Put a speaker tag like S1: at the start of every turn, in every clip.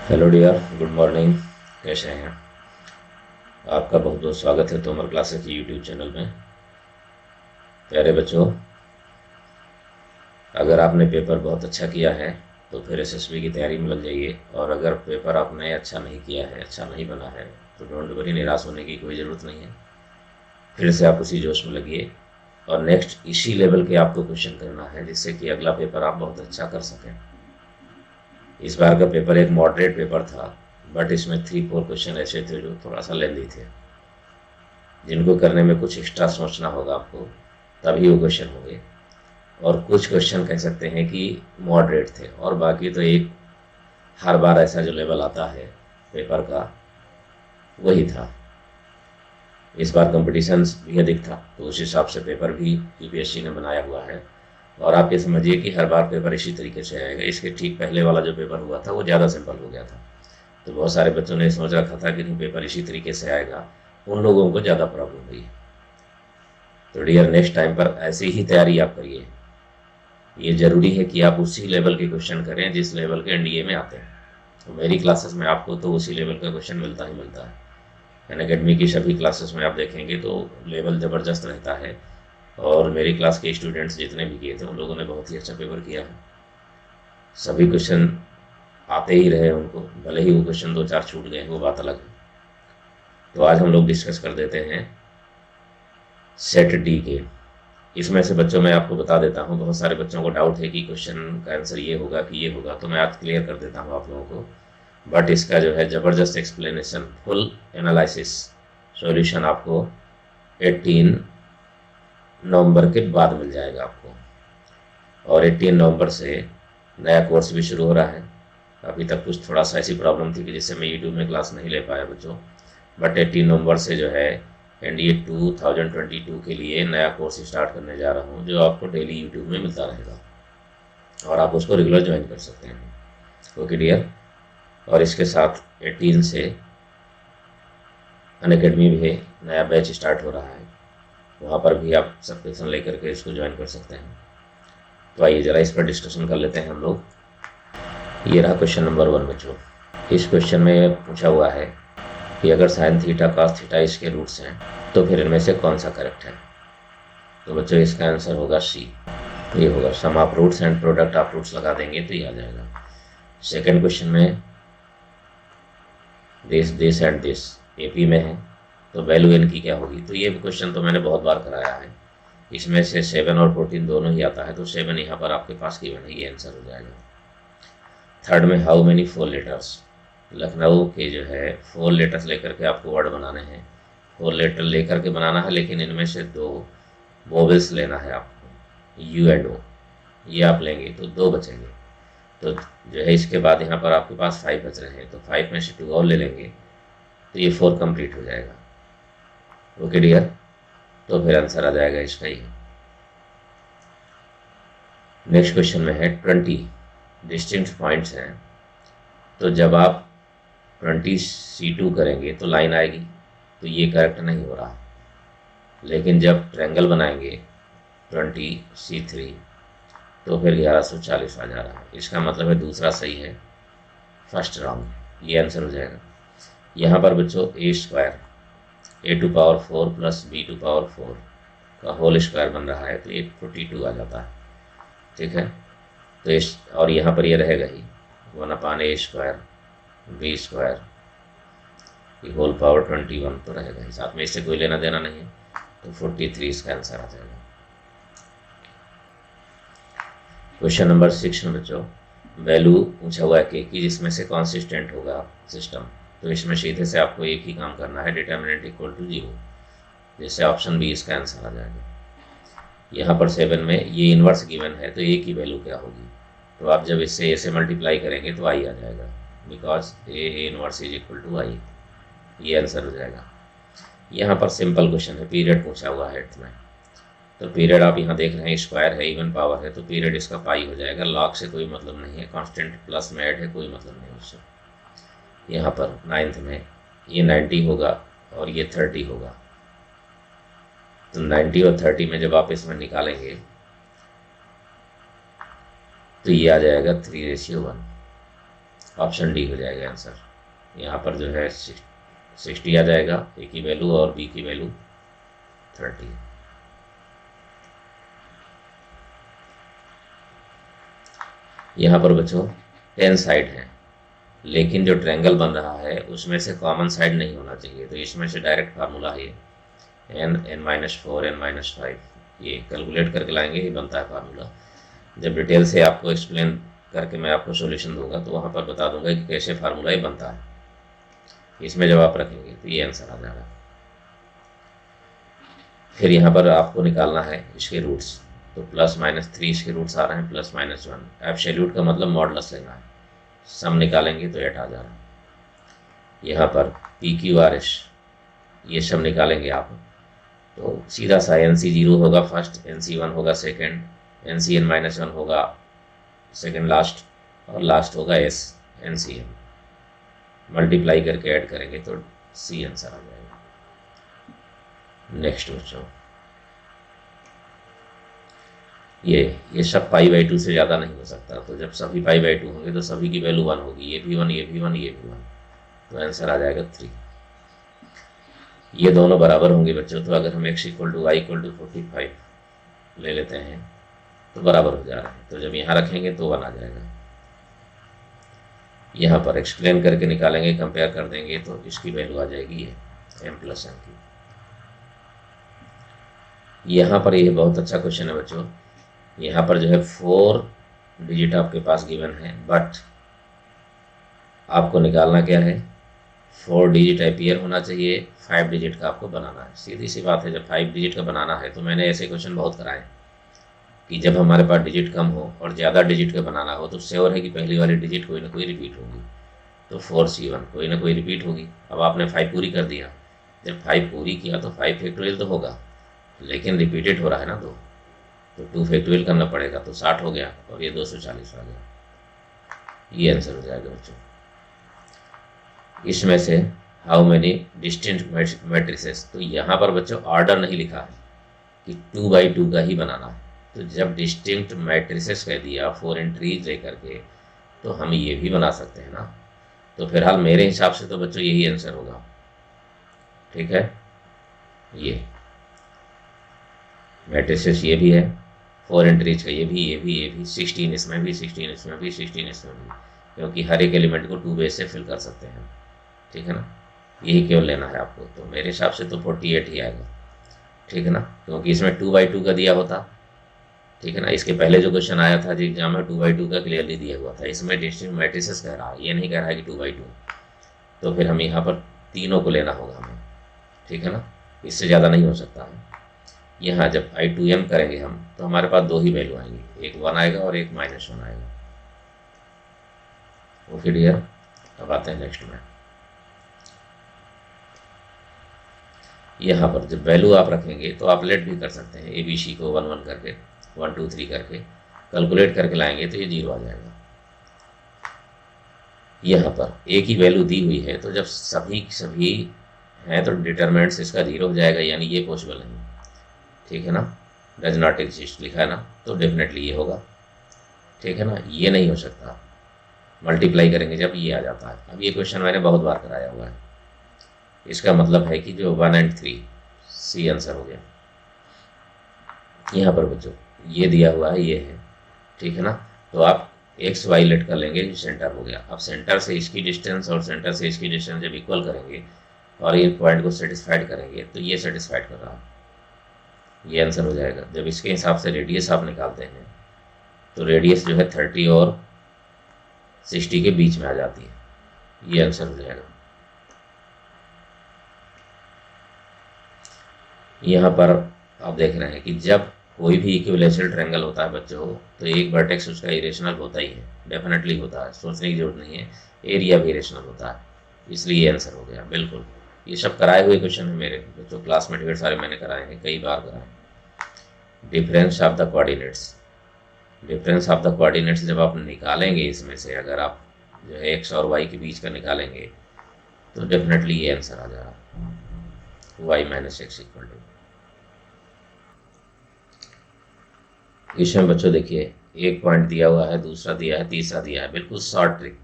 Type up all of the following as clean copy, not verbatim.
S1: Hello dear, good morning. कैसे हैं? आपका बहुत बहुत स्वागत है तोमर क्लासेस के यूट्यूब चैनल में। प्यारे बच्चों, अगर आपने पेपर बहुत अच्छा किया है तो फिर एसएसबी की तैयारी में लग जाइए, और अगर पेपर आपने अच्छा नहीं किया है, अच्छा नहीं बना है, तो डोंट वरी, निराश होने की कोई ज़रूरत नहीं है। फिर से आप उसी जोश में लगिए और नेक्स्ट इसी लेवल के आपको क्वेश्चन करना है, जिससे कि अगला पेपर आप बहुत अच्छा कर सकें। इस बार का पेपर एक मॉडरेट पेपर था, बट इसमें 3-4 क्वेश्चन ऐसे थे जो थोड़ा सा लेंदी थे, जिनको करने में कुछ एक्स्ट्रा सोचना होगा आपको, तभी वो क्वेश्चन होंगे। और कुछ क्वेश्चन कह सकते हैं कि मॉडरेट थे, और बाकी तो एक हर बार ऐसा जो लेवल आता है पेपर का, वही था। इस बार कंपटीशन भी अधिक था, तो उस हिसाब से पेपर भी यूपीएससी ने बनाया हुआ है। और आप ये समझिए कि हर बार पेपर इसी तरीके से आएगा। इसके ठीक पहले वाला जो पेपर हुआ था वो ज़्यादा सिंपल हो गया था, तो बहुत सारे बच्चों ने सोच रखा था कि नहीं पेपर इसी तरीके से आएगा, उन लोगों को ज़्यादा प्रॉब्लम हुई। तो डियर, नेक्स्ट टाइम पर ऐसी ही तैयारी आप करिए। ये ज़रूरी है कि आप उसी लेवल के क्वेश्चन करें जिस लेवल के एनडीए में आते हैं। तो मेरी क्लासेस में आपको तो उसी लेवल का क्वेश्चन मिलता ही मिलता है। अनअकैडमी की सभी क्लासेस में आप देखेंगे तो लेवल ज़बरदस्त रहता है, और मेरी क्लास के स्टूडेंट्स जितने भी किए थे उन लोगों ने बहुत ही अच्छा पेपर किया है। सभी क्वेश्चन आते ही रहे उनको, भले ही वो क्वेश्चन 2-4 छूट गए, वो बात अलग है। तो आज हम लोग डिस्कस कर देते हैं सेट डी के। इसमें से बच्चों मैं आपको बता देता हूँ, बहुत सारे बच्चों को डाउट है कि क्वेश्चन का आंसर ये होगा कि ये होगा, तो मैं आज क्लियर कर देता हूँ आप लोगों को। बट इसका जो है ज़बरदस्त एक्सप्लेनेशन, फुल एनालिसिस, सॉल्यूशन आपको 18 नवंबर के बाद मिल जाएगा आपको। और 18 नवंबर से नया कोर्स भी शुरू हो रहा है। अभी तक कुछ थोड़ा सा ऐसी प्रॉब्लम थी कि जिससे मैं यूट्यूब में क्लास नहीं ले पाया बच्चों, बट 18 नवंबर से जो है एनडीए 2022 के लिए नया कोर्स स्टार्ट करने जा रहा हूँ, जो आपको डेली यूट्यूब में मिलता रहेगा और आप उसको रेगुलर ज्वाइन कर सकते हैं। Okay dear. और इसके साथ 18 से अनअकैडमी भी नया बैच स्टार्ट हो रहा है, वहाँ पर भी आप सब्सक्रिप्शन लेकर के इसको ज्वाइन कर सकते हैं। तो आइए ज़रा इस पर डिस्कशन कर लेते हैं हम लोग। ये रहा क्वेश्चन नंबर 1 बच्चों। इस क्वेश्चन में पूछा हुआ है कि अगर साइन थीटा कॉस थीटा इसके रूट्स हैं तो फिर इनमें से कौन सा करेक्ट है। तो बच्चों इसका आंसर होगा सी। तो ये होगा sum of roots and product of roots, लगा देंगे तो ये आ जाएगा। सेकेंड क्वेश्चन में दिस एंड दिस एपी में है, तो वैल्यू एन की क्या होगी। तो ये क्वेश्चन तो मैंने बहुत बार कराया है। इसमें से 7 और 14 दोनों ही आता है, तो 7 यहाँ पर आपके पास गिवन है, ये आंसर हो जाएगा। थर्ड में हाउ मेनी 4 लेटर्स, लखनऊ के जो है 4 लेटर्स लेकर के आपको वर्ड बनाने हैं। 4 लेटर लेकर के बनाना है, लेकिन इनमें से 2 वोवेल्स लेना है आपको, यू एंड ओ। ये आप लेंगे तो 2 बचेंगे। तो जो है इसके बाद यहाँ पर आपके पास 5 बच रहे हैं, तो 5 में से 2 और ले लेंगे तो ये 4 कंप्लीट हो जाएगा। ओके डियर, तो फिर आंसर आ जाएगा इसका ही। नेक्स्ट क्वेश्चन में है 20 डिस्टिंक्ट पॉइंट्स हैं, तो जब आप 20C2 करेंगे तो लाइन आएगी, तो ये करेक्ट नहीं हो रहा। लेकिन जब ट्रायंगल बनाएंगे 20C3 तो फिर 1140 आ जा रहा है। इसका मतलब है दूसरा सही है, फर्स्ट रॉन्ग, ये आंसर हो जाएगा। यहाँ पर बच्चों ए स्क्वायर, a⁴ प्लस b⁴ का होल स्क्वायर बन रहा है, तो ये 42 आ जाता है। ठीक है, तो इस और यहाँ पर ये रहेगा ही 1/a² b² की होल पावर 21 तो रहेगा ही, साथ में इससे कोई लेना देना नहीं है, तो 43 इसका आंसर आ जाएगा। क्वेश्चन नंबर 6 में बच्चों वैल्यू पूछा हुआ है के की, जिसमें से कॉन्सिस्टेंट होगा सिस्टम। तो इसमें सीधे से आपको एक ही काम करना है, डिटर्मिनेंट इक्वल टू 0, जिससे ऑप्शन बी इसका आंसर आ जाएगा। यहाँ पर 7 में ये इन्वर्स गिवन है, तो ए की वैल्यू क्या होगी। तो आप जब इससे ए से मल्टीप्लाई करेंगे तो आई आ जाएगा, because A inverse is equal to I, ये आंसर हो जाएगा। यहाँ पर सिंपल क्वेश्चन है, पीरियड पूछा हुआ है 8th में, तो पीरियड आप यहाँ देख रहे हैं स्क्वायर है, इवन पावर है, तो पीरियड इसका पाई हो जाएगा। लॉग से कोई मतलब नहीं है, कांस्टेंट प्लस में ऐड है, कोई मतलब नहीं उससे। यहाँ पर 9th में ये 90 होगा और ये 30 होगा, तो 90 और 30 में जब आप इसमें निकालेंगे तो ये आ जाएगा 3:1। ऑप्शन डी हो जाएगा आंसर। यहाँ पर जो है 60 आ जाएगा, ए की वैल्यू और बी की वैल्यू 30। यहाँ पर बच्चों 10 साइड हैं, लेकिन जो ट्रायंगल बन रहा है उसमें से कॉमन साइड नहीं होना चाहिए, तो इसमें से डायरेक्ट फार्मूला है n-4 n-5, ये कैलकुलेट करके लाएंगे, ये बनता है फार्मूला। जब डिटेल से आपको एक्सप्लेन करके मैं आपको सॉल्यूशन दूंगा तो वहाँ पर बता दूंगा कि कैसे फार्मूला ये बनता है। इसमें जब आप रखेंगे तो ये आंसर आ जाएगा। फिर यहाँ पर आपको निकालना है इसके रूट्स, तो +-3 इसके रूट्स आ रहे हैं, +-1। एब्सोल्यूट का मतलब मॉडुलस लेना है, सम निकालेंगे तो 8 आ जा रहा है। यहाँ पर PQRS ये सब निकालेंगे आप, तो सीधा सा NC0 होगा फर्स्ट, NC1 होगा सेकेंड, NCN-1 होगा सेकेंड लास्ट, और लास्ट होगा NCM। मल्टीप्लाई करके ऐड करेंगे तो C आंसर आ जाएगा। नेक्स्ट बच्चों, ये सब π/2 से ज़्यादा नहीं हो सकता, तो जब सभी π/2 होंगे तो सभी की वैल्यू 1 होगी, ये भी 1, ये भी 1, ये भी 1, तो आंसर आ जाएगा 3। ये दोनों बराबर होंगे बच्चों, तो अगर हम x = y = 45 ले लेते हैं तो बराबर हो जा रहा है, तो जब यहाँ रखेंगे तो 1 आ जाएगा। यहाँ पर एक्सप्लेन करके निकालेंगे, कंपेयर कर देंगे तो इसकी वैल्यू आ जाएगी ये m+n की। यहाँ पर ये बहुत अच्छा क्वेश्चन है बच्चों। यहाँ पर जो है 4 डिजिट आपके पास गिवन है, बट आपको निकालना क्या है, 4 डिजिट अपीयर होना चाहिए, 5 डिजिट का आपको बनाना है। सीधी सी बात है, जब 5 डिजिट का बनाना है तो मैंने ऐसे क्वेश्चन बहुत कराए कि जब हमारे पास डिजिट कम हो और ज़्यादा डिजिट का बनाना हो तो श्योर है कि पहली वाली डिजिट कोई ना कोई रिपीट होगी, तो 4C1 कोई ना कोई रिपीट होगी। अब आपने 5 पूरी कर दिया, जब 5 पूरी किया तो 5 फैक्टोरियल तो होगा, लेकिन रिपीटेड हो रहा है ना, तो 2 फैक्टोरियल करना पड़ेगा, तो 60 हो गया और ये 240 आ गया। ये आंसर हो जाएगा बच्चों। इसमें से हाउ मेनी डिस्टिंक्ट मैट्रिसेस, तो यहाँ पर बच्चों ऑर्डर नहीं लिखा है कि 2/2 का ही बनाना है, तो जब डिस्टिंक्ट मैट्रिसेस कह दिया 4 एंट्रीज लेकर के, तो हम ये भी बना सकते हैं ना। तो फिलहाल मेरे हिसाब से तो बच्चों यही आंसर होगा, ठीक है। ये मैट्रिसेस ये भी है, 4 एंट्रीज का ये भी 16 इसमें भी, 16 इसमें भी, 16 इसमें भी, क्योंकि हर एक एलिमेंट को 2 बेस से फिल कर सकते हैं, ठीक है ना। यही केवल लेना है आपको, तो मेरे हिसाब से तो 48 ही आएगा, ठीक है ना, क्योंकि इसमें 2/2 का दिया होता, ठीक है ना। इसके पहले जो क्वेश्चन आया था जो एग्जाम में 2/2 का क्लियरली दिया हुआ था, इसमें डिस्टिंक्ट मैट्रिसेस कह रहा है, ये नहीं कह रहा है कि 2/2, तो फिर हम यहाँ पर तीनों को लेना होगा हमें, ठीक है ना, इससे ज़्यादा नहीं हो सकता है। यहाँ जब I2M करेंगे हम तो हमारे पास 2 ही वैल्यू आएंगी, एक 1 आएगा और एक -1 आएगा। ओके डियर, अब आते हैं नेक्स्ट में। यहाँ पर जब वैल्यू आप रखेंगे तो आप लेट भी कर सकते हैं, ABC को 1 1 करके 1 2 3 करके कैलकुलेट करके लाएंगे तो ये 0 आ जाएगा। यहाँ पर A की वैल्यू दी हुई है, तो जब सभी हैं तो डिटरमिनेंट्स इसका 0 हो जाएगा, यानी ये पॉसिबल नहीं, ठीक है ना। डज नॉट एग्जिस्ट लिखा है ना, तो डेफिनेटली ये होगा, ठीक है ना। ये नहीं हो सकता, मल्टीप्लाई करेंगे जब ये आ जाता है। अब ये क्वेश्चन मैंने बहुत बार कराया हुआ है, इसका मतलब है कि जो 1 और 3 C आंसर हो गया। यहाँ पर बच्चों ये दिया हुआ है, ये है, ठीक है ना, तो आप एक्स वाई लेट कर लेंगे, सेंटर हो गया। अब सेंटर से इसकी डिस्टेंस और सेंटर से इसकी डिस्टेंस जब इक्वल करेंगे और ये पॉइंट को सेटिस्फाइड करेंगे तो ये सेटिस्फाइड कर रहा है, ये आंसर हो जाएगा। जब इसके हिसाब से रेडियस आप निकालते हैं तो रेडियस जो है 30 और 60 के बीच में आ जाती है, ये आंसर हो जाएगा। यहाँ पर आप देख रहे हैं कि जब कोई भी इक्विलेटरल ट्रायंगल होता है बच्चों, तो एक वर्टेक्स उसका इरेशनल होता ही है, डेफिनेटली होता है, सोचने की जरूरत नहीं है। एरिया भी इरेशनल होता है, इसलिए ये आंसर हो गया बिल्कुल। ये सब कराए हुए क्वेश्चन है मेरे बच्चों, क्लास में ढेर सारे मैंने कराए हैं, कई बार कराए। Difference of the coordinates, difference of the coordinates जब आप निकालेंगे, इसमें से अगर आप जो है एक्स और वाई के बीच का निकालेंगे तो डेफिनेटली ये आंसर आ जाएगा, y - x = इसमें बच्चों देखिए एक पॉइंट दिया हुआ है, दूसरा दिया है, तीसरा दिया है, बिल्कुल शॉर्ट ट्रिक।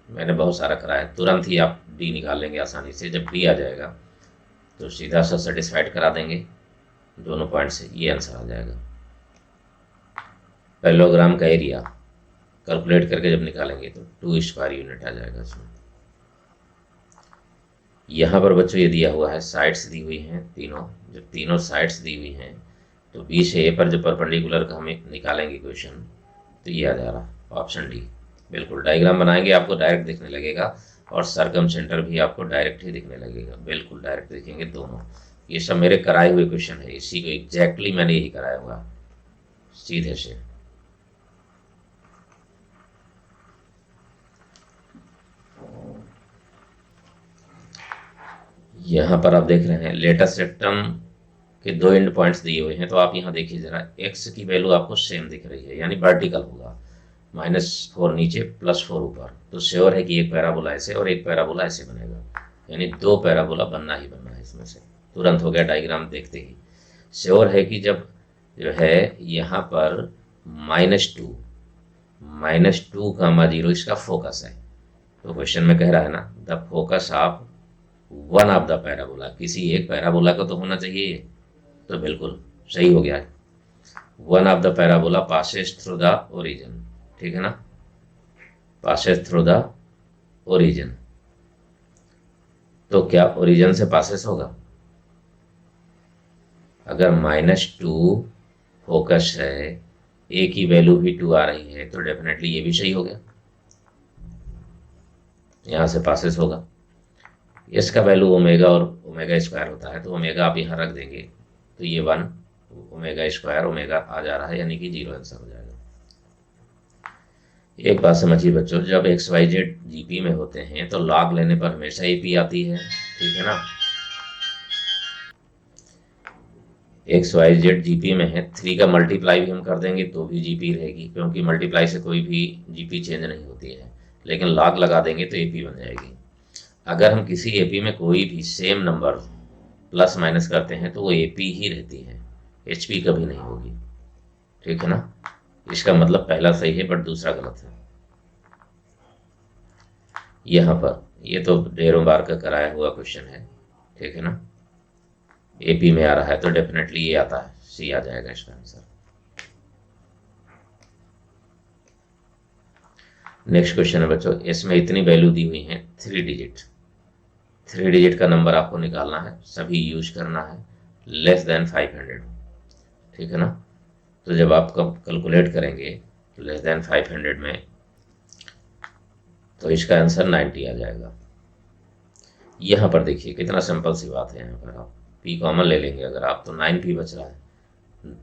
S1: मैंने बहुत सारा कराया, तुरंत ही आप डी निकाल लेंगे आसानी से। जब डी आ जाएगा तो सीधा सा सेटिस्फाइड करा देंगे दोनों पॉइंट से, ये आंसर आ जाएगा। पैरेललोग्राम का एरिया कैलकुलेट करके जब निकालेंगे तो 2 स्क्वायर यूनिट आ जाएगा इसमें। यहाँ पर बच्चों ये दिया हुआ है, साइड्स दी हुई हैं तीनों। जब तीनों साइड्स दी हुई हैं तो बी से ए पर जब परपेंडिकुलर का हमें निकालेंगे क्वेश्चन, तो ये आ जा रहा ऑप्शन डी। बिल्कुल डायग्राम बनाएंगे आपको डायरेक्ट दिखने लगेगा, और सरकम सेंटर भी आपको डायरेक्ट ही दिखने लगेगा, बिल्कुल डायरेक्ट दिखेंगे दोनों। ये सब मेरे कराए हुए क्वेश्चन है, इसी को एग्जैक्टली मैंने यही कराया हुआ सीधे से। यहाँ पर आप देख रहे हैं लेटेस्ट रेक्टम के 2 एंड पॉइंट्स दिए हुए हैं, तो आप यहाँ देखिए जरा, एक्स की वैल्यू आपको सेम दिख रही है, यानी वर्टिकल होगा, -4 नीचे +4 ऊपर, तो श्योर है कि एक पैराबोला ऐसे और एक पैराबोला ऐसे बनेगा, यानी 2 पैराबोला बनना ही बनना है इसमें से। तुरंत हो गया डायग्राम देखते ही। श्योर है कि जब जो है यहाँ पर -2 गामा 0 इसका फोकस है, तो क्वेश्चन में कह रहा है ना, the focus of one of the parabola, किसी एक पैराबोला का तो होना चाहिए ये, तो बिल्कुल सही हो गया है। One of the parabola passes through the origin, ठीक है ना, पासेस थ्रू द ओरिजिन, तो क्या ओरिजिन से पासेस होगा? अगर -2 फोकस है, ए की वैल्यू भी 2 आ रही है, तो डेफिनेटली ये भी सही हो गया, यहां से पासेस होगा। इसका वैल्यू ओमेगा और ओमेगा स्क्वायर होता है, तो ओमेगा आप यहाँ रख देंगे, तो ये 1 ओमेगा स्क्वायर ओमेगा आ जा रहा है, यानी कि 0 आंसर हो जाएगा। एक बात समझिए बच्चों, जब XYZ जीपी में होते हैं तो लॉग लेने पर हमेशा एपी आती है, ठीक है ना। XYZ जीपी में है, 3 का मल्टीप्लाई भी हम कर देंगे तो भी जीपी रहेगी, क्योंकि मल्टीप्लाई से कोई भी जीपी चेंज नहीं होती है, लेकिन लॉग लगा देंगे तो एपी बन जाएगी। अगर हम किसी एपी में कोई भी सेम नंबर प्लस माइनस करते हैं तो वो एपी ही रहती है, एचपी कभी नहीं होगी, ठीक है ना। इसका मतलब पहला सही है बट दूसरा गलत है। यहाँ पर ये तो ढेरों बार का कराया हुआ क्वेश्चन है, ठीक है ना, एपी में आ रहा है तो डेफिनेटली ये आता है, सी आ जाएगा इसका आंसर। नेक्स्ट क्वेश्चन है बच्चों, इसमें इतनी वैल्यू दी हुई है 3 डिजिट का नंबर आपको निकालना है, सभी यूज करना है, लेस देन 500, ठीक है ना। तो जब आप कैलकुलेट करेंगे तो लेस देन 500 में, तो इसका आंसर 90 आ जाएगा। यहाँ पर देखिए कितना सिंपल सी बात है, यहाँ पर आप पी कॉमन ले लेंगे अगर आप, तो 9p बच रहा है,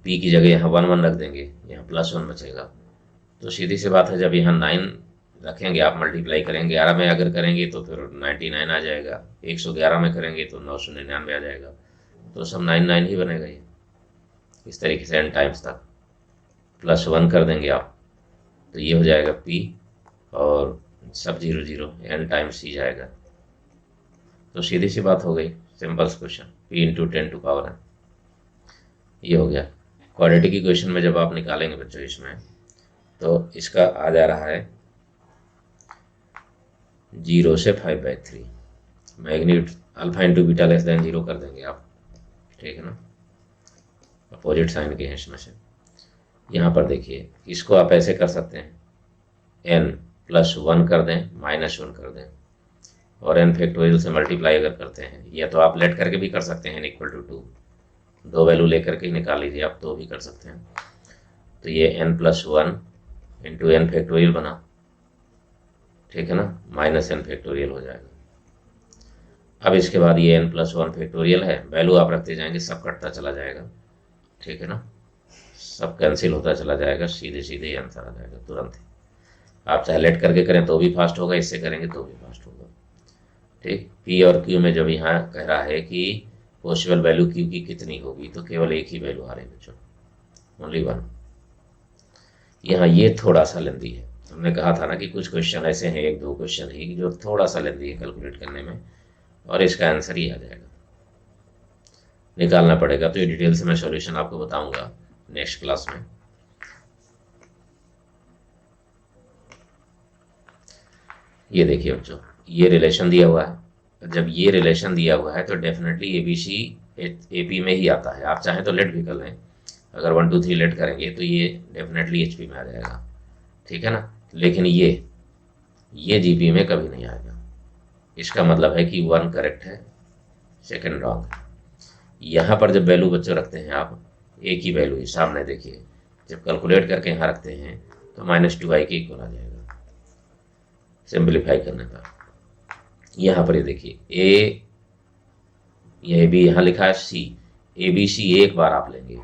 S1: पी की जगह यहाँ 1 1 रख देंगे, यहाँ +1 बचेगा, तो सीधी सी बात है, जब यहाँ 9 रखेंगे आप मल्टीप्लाई करेंगे, 11 में अगर करेंगे तो फिर 99 आ जाएगा, 111 में करेंगे तो 999 आ जाएगा, तो सब 99 ही बनेगा ये। इस तरीके से n टाइम्स तक +1 कर देंगे आप, तो ये हो जाएगा p, और सब 0 0 n टाइम्स ही जाएगा, तो सीधी सी बात हो गई, सिंपल क्वेश्चन, p × 10⁻n, ये हो गया। क्वाड्रेटिक इक्वेशन में जब आप निकालेंगे बच्चों इसमें, तो इसका आ जा रहा है 0 से 5/3, magnitude alpha × beta less than 0 कर देंगे आप, ठीक है ना, अपोजिट साइन के हैं इसमें से। यहाँ पर देखिए, इसको आप ऐसे कर सकते हैं, n+1 कर दें, -1 कर दें, और n फैक्टोरियल से मल्टीप्लाई अगर करते हैं, या तो आप लेट करके भी कर सकते हैं, n = 2, 2 वैल्यू लेकर के निकाल लीजिए आप, तो भी कर सकते हैं। तो ये n+1 × n फैक्टोरियल बना, ठीक है ना, -n फैक्टोरियल हो जाएगा। अब इसके बाद ये n+1 फैक्टोरियल है, वैल्यू आप रखते जाएंगे, सब कटता चला जाएगा, ठीक है ना, सब कैंसिल होता चला जाएगा, सीधे सीधे आंसर आ जाएगा तुरंत ही। आप चाहे लेट करके करें तो भी फास्ट होगा, इससे करेंगे तो भी फास्ट होगा, ठीक। पी और क्यू में जब यहाँ कह रहा है कि पॉसिबल वैल्यू क्यू की कितनी होगी, तो केवल एक ही वैल्यू आ रही है बच्चों, ओनली 1। यहाँ ये थोड़ा सा लेंदी है, हमने कहा था ना कि कुछ क्वेश्चन ऐसे हैं, 1 2 क्वेश्चन ही जो थोड़ा सा लेंदी है कैलकुलेट करने में, और इसका आंसर ही आ जाएगा, निकालना पड़ेगा। तो ये डिटेल से मैं सॉल्यूशन आपको बताऊंगा नेक्स्ट क्लास में। ये देखिए बच्चों, ये रिलेशन दिया हुआ है। जब ये रिलेशन दिया हुआ है तो definitely A B C A P में ही आता है। आप चाहें तो लेट भी कर लें, अगर 1 2 3 लेट करेंगे तो ये डेफिनेटली एच पी में आ जाएगा, ठीक है ना। लेकिन ये जी पी में कभी नहीं आएगा। इसका मतलब है कि 1 करेक्ट है, सेकंड रॉन्ग। यहाँ पर जब वैल्यू बच्चों रखते हैं आप, ए की वैल्यू ही सामने देखिए, जब कैलकुलेट करके यहाँ रखते हैं तो -2i के इक्वल आ जाएगा सिंप्लीफाई करने पर। यहाँ पर ये देखिए ये बी यहाँ लिखा है सी, ए बी सी एक बार आप लेंगे,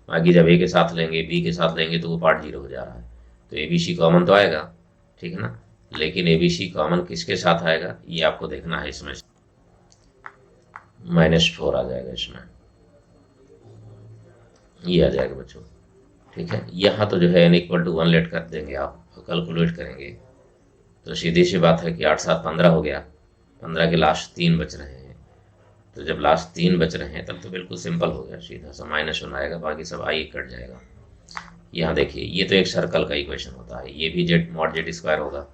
S1: बाकी जब ए के साथ लेंगे बी के साथ लेंगे तो वो पार्ट 0 हो जा रहा है, तो ए बी सी कॉमन तो आएगा, ठीक है ना। लेकिन ए बी सी कॉमन किसके साथ आएगा ये आपको देखना है। इसमें -4 आ जाएगा, इसमें ये आ जाएगा बच्चों, ठीक है। यहाँ तो जो है n = 1 लेट कर देंगे आप, कैलकुलेट करेंगे तो सीधी सी बात है कि 8 7 15 हो गया, 15 के लास्ट 3 बच रहे हैं। तो जब लास्ट 3 बच रहे हैं तब तो बिल्कुल सिंपल हो गया, सीधा सा -1 आएगा, बाकी सब आई कट जाएगा। यहाँ देखिए ये तो एक सर्कल का इक्वेशन होता है, ये भी जेड मॉड जेड स्क्वायर होगा,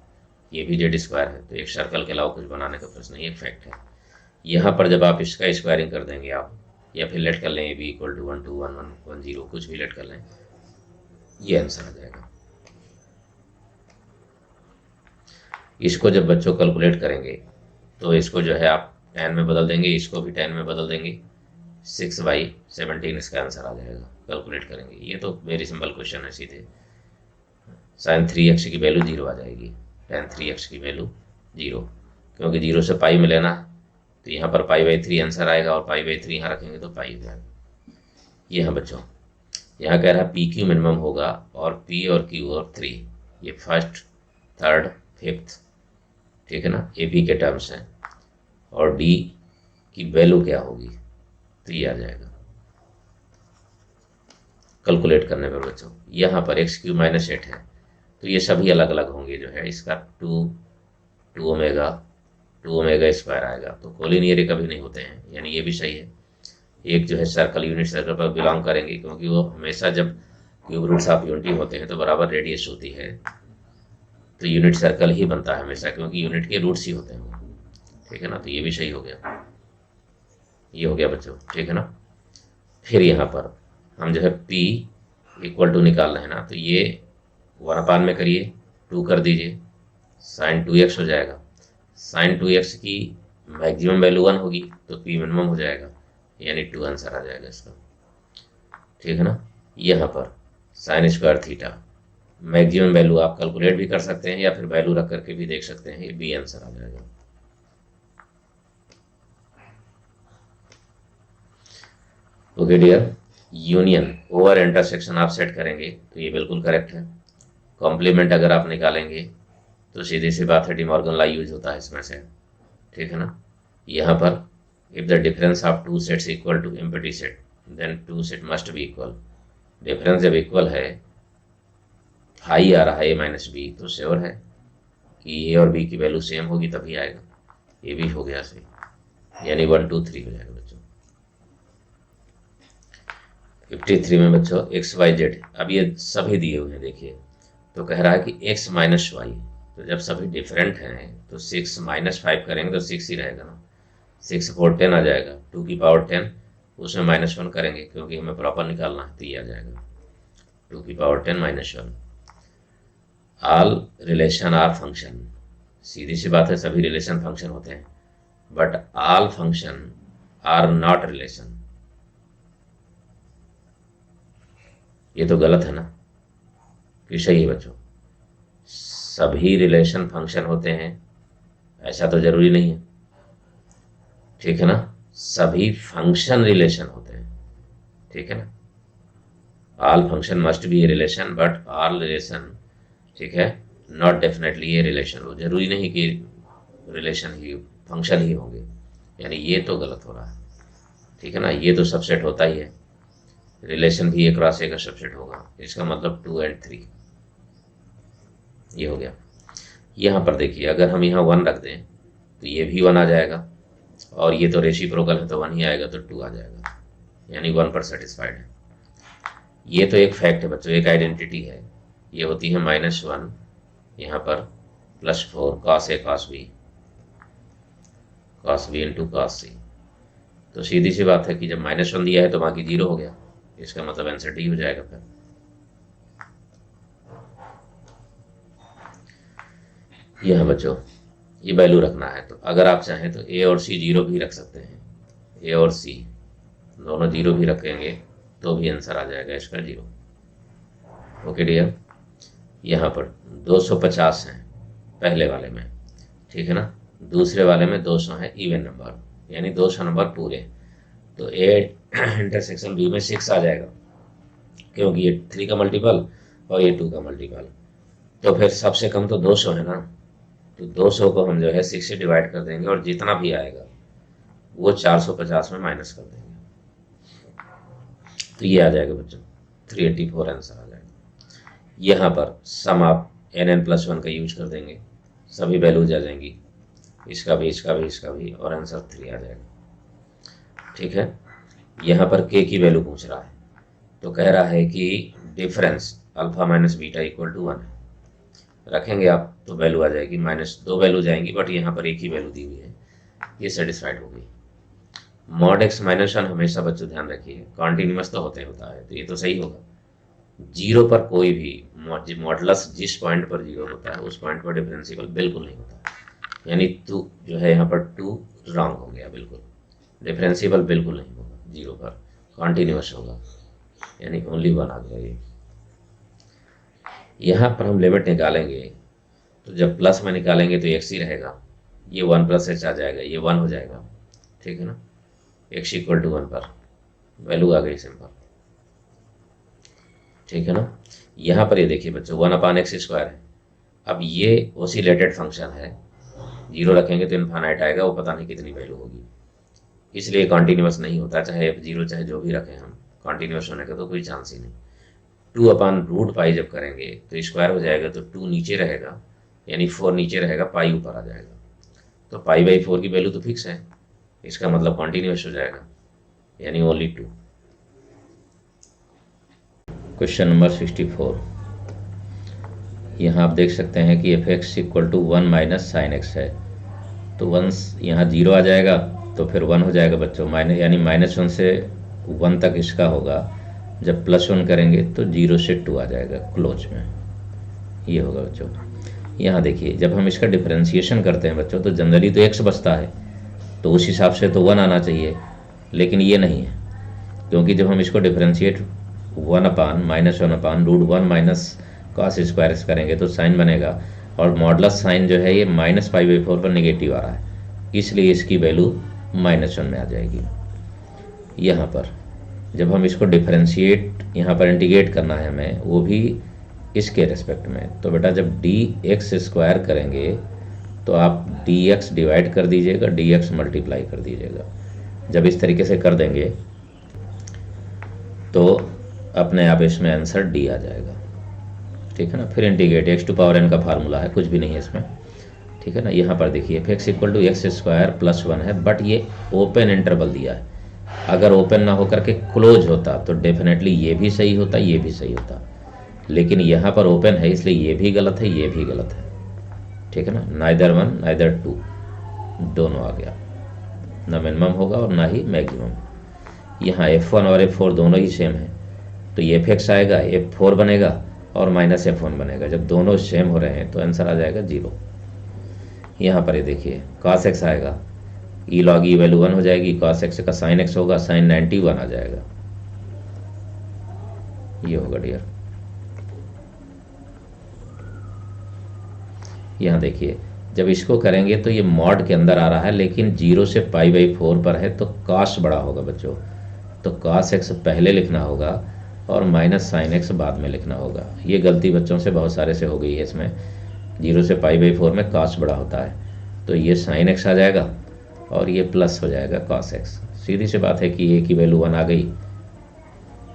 S1: ये भी जेड स्क्वायर है, तो एक सर्कल के अलावा कुछ बनाने का प्रश्न नहीं, एक फैक्ट है। यहाँ पर जब आप इसका स्क्वायरिंग कर देंगे आप, या फिर लेट कर लें ए बी = 1 2 1 1 1 0, कुछ भी लेट कर लें, ये आंसर आ जाएगा। इसको जब बच्चों कैलकुलेट करेंगे तो इसको जो है आप 10 में बदल देंगे, इसको भी 10 में बदल देंगे, 6/17 इसका आंसर आ जाएगा। कैलकुलेट करेंगे, ये तो वेरी सिंपल क्वेश्चन है, सीधे sin 3x की वैल्यू 0 आ जाएगी, tan 3x की वैल्यू 0, क्योंकि 0 से पाई में लेना, तो यहाँ पर π/3 आंसर आएगा, और π/3 यहाँ रखेंगे तो पाई हो जाएगा। ये हाँ बच्चों, यहाँ कह रहा है पी क्यू मिनिमम होगा, और पी और क्यू और 3, ये फर्स्ट थर्ड फिफ्थ, ठीक है ना, ए बी के टर्म्स हैं, और डी की वैल्यू क्या होगी, तो ये आ जाएगा कैलकुलेट करने पर बच्चों। यहाँ पर x³ -8 है, तो ये सभी अलग अलग होंगे, जो है इसका 2 ओमेगा स्क्वायर आएगा, तो कोलिनियर कभी नहीं होते हैं, यानी ये भी सही है। एक जो है सर्कल यूनिट सर्कल पर बिलोंग करेंगे, क्योंकि वो हमेशा जब क्यूब रूट्स ऑफ यूनिटी होते हैं तो बराबर रेडियस होती है, तो यूनिट सर्कल ही बनता है हमेशा, क्योंकि यूनिट के रूट्स ही होते हैं, ठीक है ना। तो ये भी सही हो गया, ये हो गया बच्चों, ठीक है ना। फिर यहाँ पर हम जो है P = निकाल रहे हैं ना, तो ये 1/, में करिए 2 कर दीजिए, sin 2x हो जाएगा। sin 2x की मैक्सिमम वैल्यू 1 होगी तो P मिनिमम हो जाएगा, यानी 2 आंसर आ जाएगा इसका, ठीक है ना। यहाँ पर sin² θ मैक्सिमम वैल्यू आप कैलकुलेट भी कर सकते हैं, या फिर वैल्यू रख करके भी देख सकते हैं, ये B आंसर आ जाएगा। Okay dear, union over intersection आप सेट करेंगे तो ये बिल्कुल करेक्ट है। कॉम्प्लीमेंट अगर आप निकालेंगे तो सीधी सी बात है डी मॉर्गन लॉ यूज होता है इसमें से, ठीक है ना। यहाँ पर if the difference of 2 sets equal to empty set then 2 set must be equal. Difference जब इक्वल है, हाई आ रहा है a-b, तो श्योर है कि ए और बी की वैल्यू सेम होगी तभी आएगा। ये भी हो गया सही, यानी 1 2 3 हो जाएगा बच्चों। 53 में बच्चों x y z, अब ये सभी दिए हुए हैं देखिए, तो कह रहा है कि x - y, तो जब सभी डिफरेंट हैं तो 6 - 5 करेंगे तो 6 ही रहेगा ना, 6 4 10 आ जाएगा, 2 की पावर 10, उसमें -1 करेंगे क्योंकि हमें प्रॉपर निकालना है, तो ये आ जाएगा 2 की power 10 -1। All relation are function, सीधी सी बात है सभी रिलेशन फंक्शन होते हैं, but all function are not relation. ये तो गलत है ना, कि सही है बच्चों? सभी रिलेशन फंक्शन होते हैं ऐसा तो जरूरी नहीं है, ठीक है ना। सभी फंक्शन रिलेशन होते हैं, ठीक है ना। All function must be a relation, but all relation, ठीक है, नॉट डेफिनेटली ये रिलेशन हो, जरूरी नहीं कि रिलेशन ही फंक्शन ही होंगे, यानी ये तो गलत हो रहा है, ठीक है ना। ये तो सबसेट होता ही है, रिलेशन भी एक क्रॉस ए का सबसेट होगा, इसका मतलब 2 और 3, ये हो गया। यहाँ पर देखिए अगर हम यहाँ 1 रख दें तो ये भी 1 आ जाएगा, और ये तो रेसिप्रोकल है तो 1 ही आएगा, तो 2 आ जाएगा, यानी 1 पर सेटिस्फाइड है। ये तो एक फैक्ट है बच्चों, एक आइडेंटिटी है, ये होती है -1 यहाँ पर +4 cos A cos B into cos C। तो सीधी सी बात है कि जब -1 दिया है तो बाकी 0 हो गया, इसका मतलब आंसर डी हो जाएगा। फिर यह बच्चों ये वैल्यू रखना है, तो अगर आप चाहें तो ए और सी 0 भी रख सकते हैं, ए और सी दोनों 0 भी रखेंगे तो भी आंसर आ जाएगा इसका 0। ओके डियर, यहाँ पर 250 है पहले वाले में, ठीक है ना, दूसरे वाले में 200 है इवन नंबर, यानी 200 नंबर पूरे, तो ए इंटरसेक्शन बी में 6 आ जाएगा, क्योंकि ये 3 का मल्टीपल और ये 2 का मल्टीपल, तो फिर सबसे कम तो 200 है ना, तो 200 को हम जो है 6 से डिवाइड कर देंगे और जितना भी आएगा वो 450 में माइनस कर देंगे, तो ये आ जाएगा बच्चों 384 आंसर आ जाएगा। यहाँ पर सम आप n+1 का यूज कर देंगे, सभी वैल्यूज आ जाएंगी, इसका भी इसका भी इसका भी, और आंसर 3 आ जाएगा। ठीक है, यहाँ पर k की वैल्यू पूछ रहा है, तो कह रहा है कि difference alpha minus beta equal to 1 है, रखेंगे आप तो वैल्यू आ जाएगी, -2 वैल्यू जाएंगी, बट यहाँ पर एक ही वैल्यू दी हुई है, ये सेटिस्फाइड हो गई। मॉड x -1 हमेशा बच्चों ध्यान रखिए कॉन्टिन्यूस तो होता है, तो ये तो सही होगा। 0 पर कोई भी मॉडलस जिस पॉइंट पर 0 होता है उस पॉइंट पर डिफरेंशियल बिल्कुल नहीं होता, यानी 2 जो है यहाँ पर 2 रॉन्ग हो गया, बिल्कुल डिफरेंशियल बिल्कुल नहीं होगा, 0 पर कॉन्टिन्यूस होगा, यानी ओनली 1 आ गया ये। यहाँ पर हम लिमिट निकालेंगे, तो जब प्लस में निकालेंगे तो x ही रहेगा, ये 1 + h आ जाएगा, ये 1 हो जाएगा, ठीक है ना, x = 1 पर वैल्यू आ गई सिंपल, ठीक है ना। यहाँ पर ये देखिए बच्चों 1/x² है, अब ये ओसिलेटेड फंक्शन है, 0 रखेंगे तो इनफाइनाइट आएगा, वो पता नहीं कितनी वैल्यू होगी, इसलिए कॉन्टिन्यूस नहीं होता, चाहे f0 चाहे जो भी रखें हम, कॉन्टिन्यूस होने का तो कोई चांस ही नहीं। 2/√π जब करेंगे तो स्क्वायर हो जाएगा, तो 2 नीचे रहेगा, यानी 4 नीचे रहेगा, पाई ऊपर आ जाएगा, तो π/4 की वैल्यू तो फिक्स है, इसका मतलब कॉन्टिन्यूस हो जाएगा, यानी ओनली 2। क्वेश्चन नंबर 64, यहाँ आप देख सकते हैं कि f(x) = 1 - sin x है, तो 1 यहाँ 0 आ जाएगा, तो फिर 1 हो जाएगा बच्चों, यानी -1 से 1 तक इसका होगा, जब +1 करेंगे तो 0 से 2 आ जाएगा क्लोज में, ये होगा बच्चों। यहाँ देखिए जब हम इसका डिफरेंशिएशन करते हैं बच्चों, तो जनरली तो x बचता है, तो उस हिसाब से तो 1 आना चाहिए, लेकिन ये नहीं है, क्योंकि जब हम इसको डिफरेंशिएट 1/-1/√1 - cos² करेंगे तो साइन बनेगा, और मॉडलस साइन जो है ये -π/4 पर नेगेटिव आ रहा है, इसलिए इसकी वैल्यू -1 में आ जाएगी। यहाँ पर जब हम इसको डिफरेंशिएट यहाँ पर इंटीग्रेट करना है हमें, वो भी इसके रेस्पेक्ट में, तो बेटा जब dx² करेंगे तो आप dx डिवाइड कर दीजिएगा, dx मल्टीप्लाई कर दीजिएगा, जब इस तरीके से कर देंगे तो अपने आप इसमें आंसर डी आ जाएगा, ठीक है ना। फिर इंटीग्रेट, x⁴n का फार्मूला है, कुछ भी नहीं है इसमें, ठीक है ना। यहाँ पर देखिए f(x) = x² + 1 है, बट ये ओपन इंटरवल दिया है, अगर ओपन ना होकर के क्लोज होता तो डेफिनेटली ये भी सही होता, ये भी सही होता, लेकिन यहाँ पर ओपन है, इसलिए ये भी गलत है, ये भी गलत है, ठीक है ना। नाइदर 1 नाइदर 2 दोनों आ गया, ना मिनिमम होगा और ना ही मैक्सिमम। यहाँ f1 और f4 दोनों ही सेम है, तो ये f(x) आएगा, f4 बनेगा और -f1 बनेगा, जब दोनों सेम हो रहे हैं तो आंसर आ जाएगा 0। यहाँ पर ये देखिए cos x आएगा, e log e वैल्यू 1 हो जाएगी, cos x का sin x होगा, sin 91 आ जाएगा, ये होगा डियर। यहाँ देखिए जब इसको करेंगे तो ये मॉड के अंदर आ रहा है, लेकिन 0 से π/4 पर है, तो cos बड़ा होगा बच्चों, तो cos x पहले लिखना होगा और -sin x बाद में लिखना होगा। ये गलती बच्चों से बहुत सारे से हो गई है, इसमें 0 से π/4 में cos बड़ा होता है, तो ये sin x आ जाएगा और ये प्लस हो जाएगा cos x। सीधी सी बात है कि a की वैल्यू 1 आ गई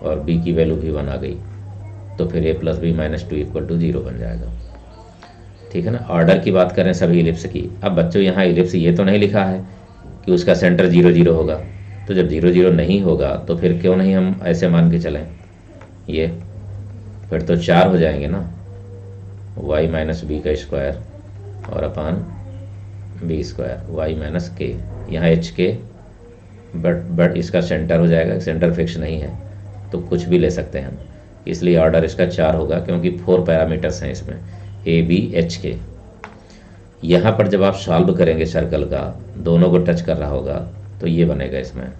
S1: और b की वैल्यू भी 1 आ गई, तो फिर a + b - 2 = 0 बन जाएगा, ठीक है ना। ऑर्डर की बात करें सभी इलिप्स की, अब बच्चों यहाँ इलिप्स ये तो नहीं लिखा है कि उसका सेंटर 0 0 होगा, तो जब 0 0 नहीं होगा तो फिर क्यों नहीं हम ऐसे मान के चलें, ये फिर तो 4 हो जाएंगे ना, y - b² और अपान बी स्क्वायर वाई माइनस के। यहाँ एच के बट इसका सेंटर हो जाएगा, सेंटर फिक्स नहीं है तो कुछ भी ले सकते हैं हम, इसलिए ऑर्डर इसका 4 होगा क्योंकि 4 पैरामीटर्स हैं इसमें ए बी एच के। यहाँ पर जब आप सॉल्व करेंगे सर्कल का, दोनों को टच कर रहा होगा तो ये बनेगा, इसमें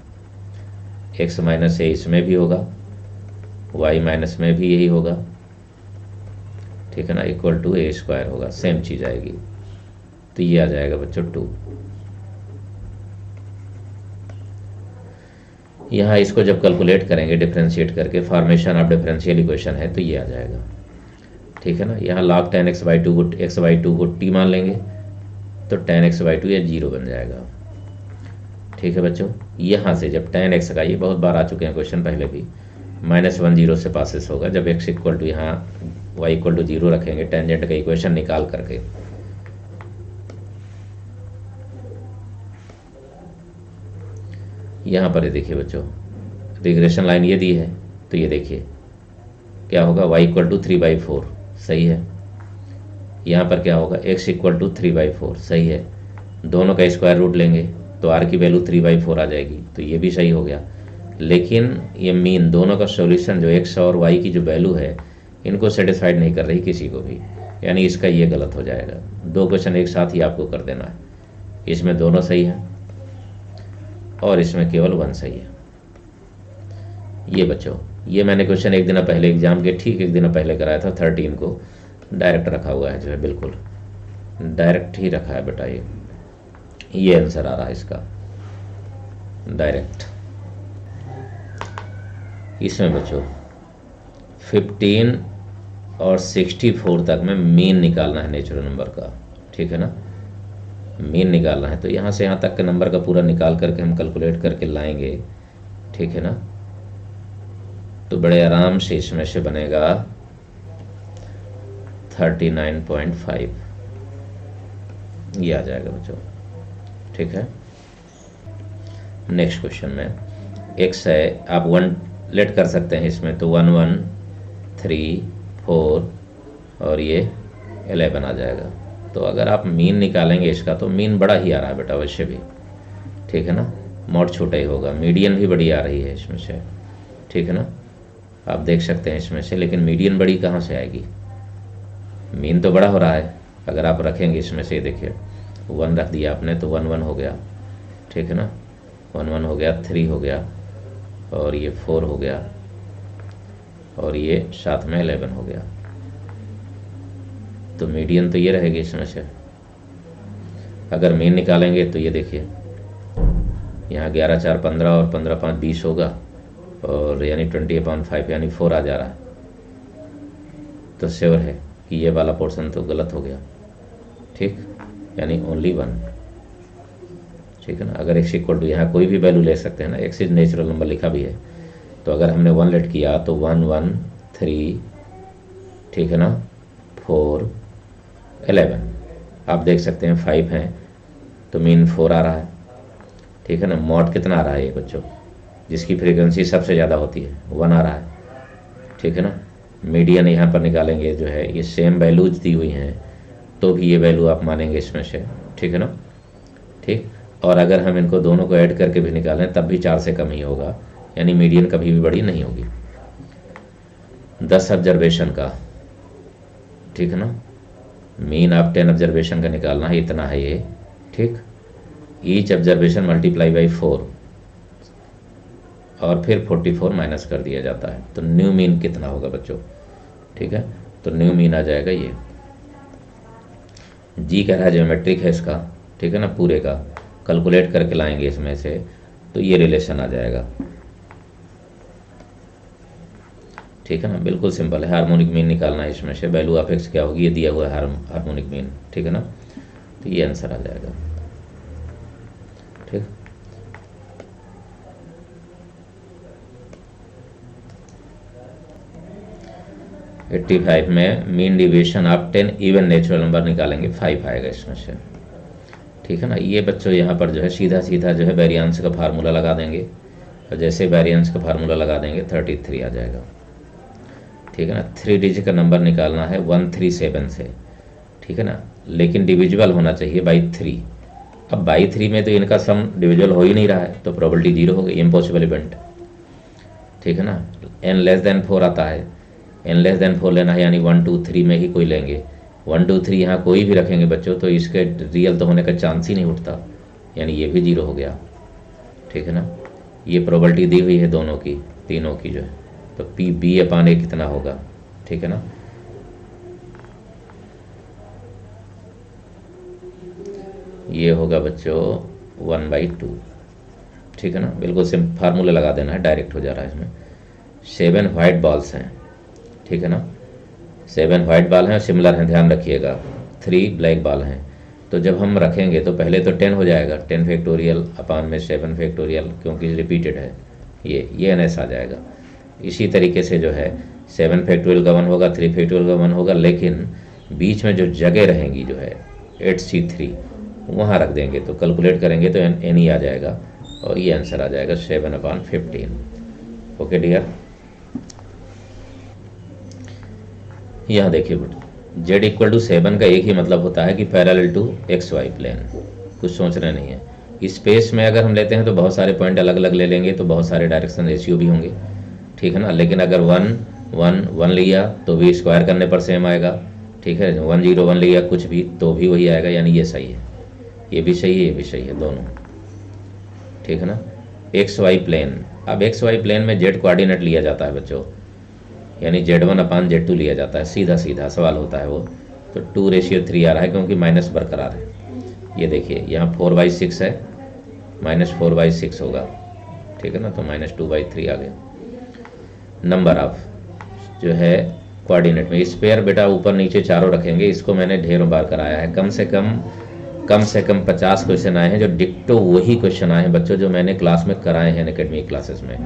S1: एक्स माइनस ए इसमें भी होगा, वाई माइनस में भी यही होगा, ठीक है ना, इक्वल टू ए स्क्वायर होगा, सेम चीज़ आएगी। तो ये आ जाएगा बच्चों 2। यहाँ इसको जब कैलकुलेट करेंगे डिफरेंशिएट करके, फॉर्मेशन ऑफ डिफरेंशियल इक्वेशन है, तो ये आ जाएगा, ठीक है ना। यहाँ log tan x/2 को t मान लेंगे तो tan x/2 या 0 बन जाएगा, ठीक है बच्चों। यहाँ से जब tan x का, ये बहुत बार आ चुके हैं क्वेश्चन पहले भी, -1 0 से पासिस होगा जब x इक्वल टू यहाँ y इक्वल टू 0 रखेंगे, टेंजेंट का इक्वेशन निकाल करके। यहाँ पर ये देखिए बच्चों, रिग्रेशन लाइन ये दी है तो ये देखिए क्या होगा, y इक्वल टू 3/4 सही है। यहाँ पर क्या होगा, x इक्वल टू 3/4 सही है। दोनों का स्क्वायर रूट लेंगे तो r की वैल्यू 3/4 आ जाएगी, तो ये भी सही हो गया। लेकिन ये मीन दोनों का सॉल्यूशन जो x और y की जो वैल्यू है, इनको सेटिस्फाइड नहीं कर रही किसी को भी, यानी इसका ये गलत हो जाएगा। 2 क्वेश्चन एक साथ ही आपको कर देना है, इसमें दोनों सही हैं और इसमें केवल 1 सही है। ये बच्चों, ये मैंने क्वेश्चन एक दिन पहले एग्जाम के ठीक एक दिन पहले कराया था, 13 को डायरेक्ट रखा हुआ है, जो है बिल्कुल डायरेक्ट ही रखा है बेटा। ये आंसर आ रहा है इसका डायरेक्ट। इसमें बच्चों 15 और 64 तक में मीन निकालना है नेचुरल नंबर का, ठीक है ना, मीन निकालना है। तो यहाँ से यहाँ तक के नंबर का पूरा निकाल करके हम कैलकुलेट करके लाएंगे, ठीक है ना। तो बड़े आराम से इसमें से बनेगा 39.5, ये आ जाएगा बच्चों, ठीक है। नेक्स्ट क्वेश्चन में x है, आप 1 लेट कर सकते हैं इसमें, तो 1 1 3 4 और ये 11 आ जाएगा। तो अगर आप मीन निकालेंगे इसका तो मीन बड़ा ही आ रहा है बेटा वैसे भी, ठीक है ना, मॉड छोटा ही होगा। मीडियन भी बड़ी आ रही है इसमें से, ठीक है ना, आप देख सकते हैं इसमें से, लेकिन मीडियन बड़ी कहाँ से आएगी, मीन तो बड़ा हो रहा है। अगर आप रखेंगे इसमें से, देखिए 1 रख दिया आपने तो 1 1 हो गया, ठीक है ना, 1 1 हो गया, 3 हो गया और ये 4 हो गया और ये साथ में 11 हो गया। तो मीडियन तो ये रहेगी इसमें से। अगर मीन निकालेंगे तो ये देखिए, यहाँ 11 4 15 और 15 5 20 होगा, और यानी 20/5 यानी 4 आ जा रहा है। तो श्योर है कि ये वाला पोर्शन तो गलत हो गया, ठीक, यानी ओनली 1, ठीक है ना। अगर x इक्वल टू, यहाँ कोई भी वैल्यू ले सकते हैं ना, x इज नेचुरल नंबर लिखा भी है, तो अगर हमने 1 लेट किया तो 1 1 3, ठीक है ना, 4 11, आप देख सकते हैं 5 हैं तो मीन 4 आ रहा है, ठीक है ना। मॉड कितना आ रहा है ये बच्चों, जिसकी फ्रीक्वेंसी सबसे ज़्यादा होती है, 1 आ रहा है, ठीक है ना। मीडियन यहाँ पर निकालेंगे जो है, ये सेम वैल्यूज दी हुई हैं तो भी ये वैल्यू आप मानेंगे इसमें से, ठीक है ना, ठीक। और अगर हम इनको दोनों को ऐड करके भी निकालें तब भी 4 से कम ही होगा, यानी मीडियन कभी भी बड़ी नहीं होगी। 10 ऑब्जर्वेशन का, ठीक है ना, मीन आप 10 ऑब्जर्वेशन का निकालना है, इतना है ये, ठीक। ईच ऑब्जर्वेशन मल्टीप्लाई बाई 4 और फिर 44 माइनस कर दिया जाता है, तो न्यू मीन कितना होगा बच्चों, ठीक है। तो न्यू मीन आ जाएगा ये, जी कह रहा है ज्योमेट्रिक है इसका, ठीक है ना, पूरे का कैलकुलेट करके लाएंगे इसमें से तो ये रिलेशन आ जाएगा, ठीक है ना। बिल्कुल सिंपल है, हार्मोनिक मीन निकालना है इसमें से, वैल्यू ऑफ एक्स क्या होगी, ये दिया हुआ है हार्मोनिक मीन, ठीक है ना। तो ये आंसर आ जाएगा, ठीक। एट्टी 85 में mean deviation of 10 even natural number निकालेंगे, 5 आएगा इसमें से, ठीक है ना। ये बच्चों यहाँ पर जो है सीधा सीधा जो है वेरिएंस का फार्मूला लगा देंगे, और जैसे वेरिएंस का फार्मूला लगा देंगे 33 आ जाएगा, ठीक है ना। 3 डिजिट का नंबर निकालना है 137 से, ठीक है ना, लेकिन डिविजिबल होना चाहिए बाई 3। अब बाई 3 में तो इनका सम डिविजिबल हो ही नहीं रहा है, तो प्रोबेबिलिटी 0 हो गई, इम्पॉसिबल इवेंट। ठीक है ना, n <4 आता है, n<4 लेना है, यानी 1 2 3 में ही कोई लेंगे। 1 2 3 यहाँ कोई भी रखेंगे बच्चों तो इसके रियल तो होने का चांस ही नहीं उठता, यानी ये भी 0 हो गया। ठीक है ना, ये प्रोबेबिलिटी दी हुई है दोनों की, तीनों की जो है, तो पी बी अपान ए कितना होगा। ठीक है ना, ये होगा बच्चों 1/2। ठीक है ना, बिल्कुल सिम फार्मूला लगा देना है, डायरेक्ट हो जा रहा है इसमें। 7 वाइट बॉल्स हैं। ठीक है ना, 7 वाइट बॉल हैं, सिमिलर हैं, ध्यान रखिएगा। 3 ब्लैक बॉल हैं। तो जब हम रखेंगे तो पहले तो 10 हो जाएगा, 10 फैक्टोरियल अपान में 7 फैक्टोरियल, क्योंकि रिपीटेड है, ये एन एस आ जाएगा। इसी तरीके से जो है 7 फैक्टोरियल का 1 होगा, 3 फैक्टोरियल का 1 होगा, लेकिन बीच में जो जगह रहेंगी जो है 8C3 वहाँ रख देंगे, तो कैलकुलेट करेंगे तो एन ही आ जाएगा, और ये आंसर आ जाएगा 7/15। ओके डियर, यहाँ देखिए बेटा, z = 7 का एक ही मतलब होता है कि पैरेलल टू XY प्लेन, कुछ सोचना नहीं है। स्पेस में अगर हम लेते हैं तो बहुत सारे पॉइंट अलग अलग ले लेंगे, तो बहुत सारे डायरेक्शन रेशियो भी होंगे। ठीक है ना, लेकिन अगर 1 1 1 लिया तो भी स्क्वायर करने पर सेम आएगा। ठीक है, 1 0 1 लिया कुछ भी तो भी वही आएगा, यानी ये सही है, ये भी सही है, ये भी सही है, दोनों। ठीक है ना, XY प्लेन, अब XY प्लेन में z कोऑर्डिनेट लिया जाता है बच्चों, यानी Z1/Z2 लिया जाता है, सीधा सीधा सवाल होता है वो। तो 2:3 आ रहा है, क्योंकि माइनस बरकरार है। ये देखिए यहाँ 4/6 है, -4/6 होगा। ठीक है ना, तो -2/3 आ गया। नंबर ऑफ जो है कोऑर्डिनेट में स्पेयर बेटा ऊपर नीचे चारों रखेंगे, इसको मैंने ढेरों बार कराया है, कम से कम 50 क्वेश्चन आए हैं जो डिक्टो वही क्वेश्चन आए हैं बच्चों, जो मैंने क्लास में कराए हैं एकेडमिक क्लासेस में,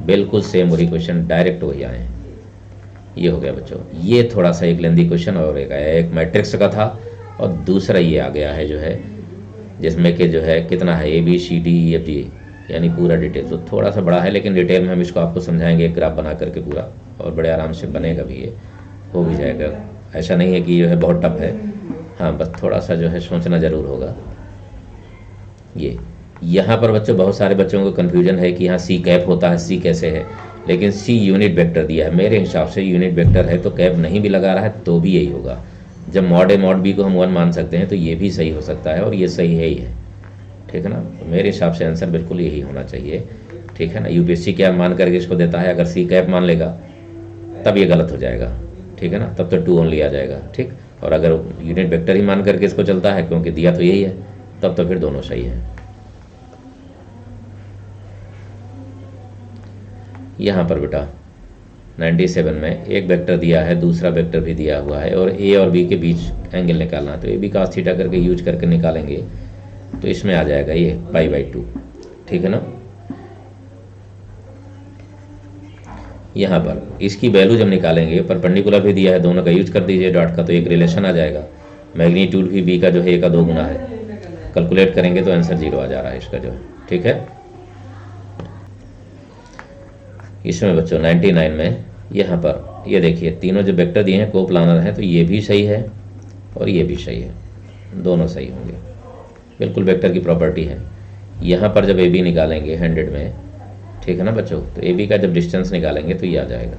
S1: बिल्कुल सेम वही क्वेश्चन, डायरेक्ट वही आए हैं। ये हो गया बच्चों, ये थोड़ा सा एक लेंदी क्वेश्चन और एक आया, एक मैट्रिक्स का था और दूसरा ये आ गया है जो है, जिसमें कि जो है कितना है ABCDEFG, यानी पूरा डिटेल, तो थोड़ा सा बड़ा है, लेकिन डिटेल में हम इसको आपको समझाएंगे एक ग्राफ बना करके पूरा, और बड़े आराम से बनेगा भी, ये हो भी जाएगा। ऐसा नहीं है कि जो है बहुत टफ है, हाँ बस थोड़ा सा जो है सोचना ज़रूर होगा। ये यहाँ पर बच्चों बहुत सारे बच्चों को कन्फ्यूजन है कि यहाँ C कैप होता है, C कैसे है, लेकिन C यूनिट वेक्टर दिया है, मेरे हिसाब से यूनिट वेक्टर है तो कैप नहीं भी लगा रहा है तो भी यही होगा। जब मॉड A मॉड B को हम 1 मान सकते हैं तो ये भी सही हो सकता है, और ये सही है ही है। ठीक है ना, तो मेरे हिसाब से आंसर बिल्कुल यही होना चाहिए। ठीक है ना, UPSC क्या मान करके इसको देता है, अगर C कैप मान लेगा तब ये गलत हो जाएगा। ठीक है ना, तब तो 2 ओनली आ जाएगा। ठीक, और अगर यूनिट वेक्टर ही मान करके इसको चलता है, क्योंकि दिया तो यही है, तब तो फिर दोनों सही है। यहाँ पर बेटा 97 में एक वेक्टर दिया है, दूसरा वेक्टर भी दिया हुआ है, और A और B के बीच एंगल निकालना है, तो AB cos थीटा करके यूज करके निकालेंगे, तो इसमें आ जाएगा ये π/2। ठीक है ना, यहाँ पर इसकी वैल्यू जब निकालेंगे, परपेंडिकुलर भी दिया है, दोनों का यूज कर दीजिए डॉट का, तो एक रिलेशन आ जाएगा। मैग्नीट्यूड भी B का जो है A का 2 गुना है, कैलकुलेट करेंगे तो आंसर 0 आ जा रहा है इसका जो है। ठीक है, इसमें बच्चों 99 में यहाँ पर ये देखिए तीनों जो वेक्टर दिए हैं को प्लानर हैं, तो ये भी सही है और ये भी सही है, दोनों सही होंगे, बिल्कुल वेक्टर की प्रॉपर्टी है। यहाँ पर जब AB निकालेंगे 100 में, ठीक है ना बच्चों, तो AB का जब डिस्टेंस निकालेंगे तो ये आ जाएगा।